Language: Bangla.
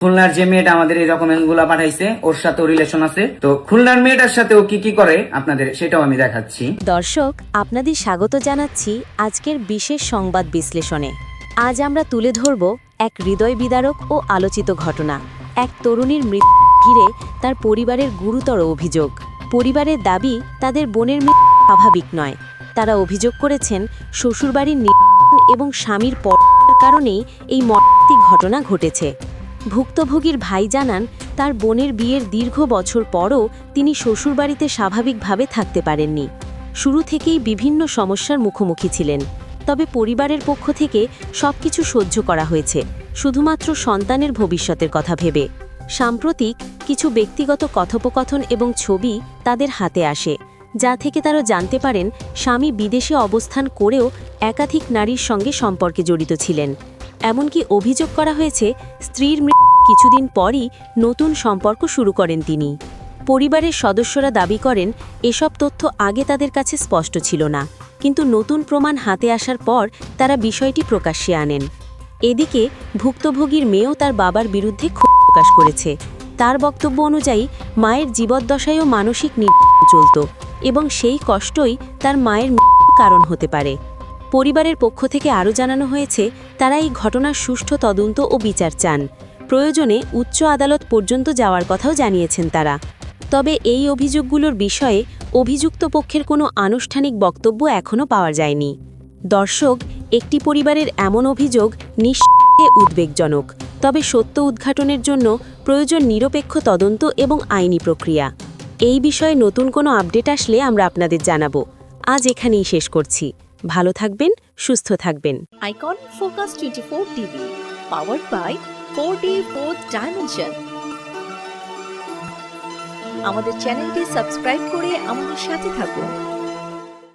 খুলনার যে মেয়েটা আমাদের এই ডকুমেন্ট গুলা পাঠাইছে ওর সাথে রিলেশন আছে, তো খুলনার মেয়েটার সাথে ও কি কি করে আপনাদের সেটাও আমি দেখাচ্ছি। দর্শক, আপনাদের স্বাগত জানাচ্ছি আজকের বিশেষ সংবাদ বিশ্লেষণে। আজ আমরা তুলে ধরব এক হৃদয় বিদারক ও আলোচিত ঘটনা। এক তরুণীর মৃত্যু ঘিরে তার পরিবারের গুরুতর অভিযোগ। পরিবারের দাবি, তাদের বোনের মৃত্যু স্বাভাবিক নয়। তারা অভিযোগ করেছেন শ্বশুরবাড়ির নির্যাতন এবং স্বামীর পরতার কারণেই এই মর্মান্তিক ঘটনা ঘটেছে। ভুক্তভোগীর ভাই জানান, তার বোনের বিয়ের দীর্ঘ বছর পরও তিনি শ্বশুরবাড়িতে স্বাভাবিকভাবে থাকতে পারেননি। শুরু থেকেই বিভিন্ন সমস্যার মুখোমুখি ছিলেন। তবে পরিবারের পক্ষ থেকে সবকিছু সহ্য করা হয়েছে, শুধুমাত্র সন্তানের ভবিষ্যতের কথা ভেবে। সাম্প্রতিক কিছু ব্যক্তিগত কথোপকথন এবং ছবি তাদের হাতে আসে, যা থেকে তারা জানতে পারেন স্বামী বিদেশে অবস্থান করেও একাধিক নারীর সঙ্গে সম্পর্কে জড়িত ছিলেন। এমনকি অভিযোগ করা হয়েছে স্ত্রীর মৃত্যুর কিছুদিন পরই নতুন সম্পর্ক শুরু করেন তিনি। পরিবারের সদস্যরা দাবি করেন এসব তথ্য আগে তাদের কাছে স্পষ্ট ছিল না, কিন্তু নতুন প্রমাণ হাতে আসার পর তারা বিষয়টি প্রকাশ্যে আনেন। এদিকে ভুক্তভোগীর মেয়েও তার বাবার বিরুদ্ধে ক্ষোভ প্রকাশ করেছে। তার বক্তব্য অনুযায়ী মায়ের জীবদ্দশায়ও মানসিক নির্যাতন চলত এবং সেই কষ্টই তার মায়ের মৃত্যুর কারণ হতে পারে। পরিবারের পক্ষ থেকে আরও জানানো হয়েছে, তারা এই ঘটনার সুষ্ঠু তদন্ত ও বিচার চান। প্রয়োজনে উচ্চ আদালত পর্যন্ত যাওয়ার কথাও জানিয়েছেন তারা। তবে এই অভিযোগগুলোর বিষয়ে অভিযুক্ত পক্ষের কোনো আনুষ্ঠানিক বক্তব্য এখনও পাওয়া যায়নি। দর্শক, একটি পরিবারের এমন অভিযোগ নিঃসন্দেহে উদ্বেগজনক। তবে সত্য উদ্ঘাটনের জন্য প্রয়োজন নিরপেক্ষ তদন্ত এবং আইনি প্রক্রিয়া। এই বিষয়ে নতুন কোনো আপডেট আসলে আমরা আপনাদের জানাবো। আজ এখানেই শেষ করছি। ভালো থাকবেন, সুস্থ থাকবেন। Icon focus 24 TV, powered by 4D Fourth Dimension। আমাদের চ্যানেলটি সাবস্ক্রাইব করে আমাদের সাথে থাকুন।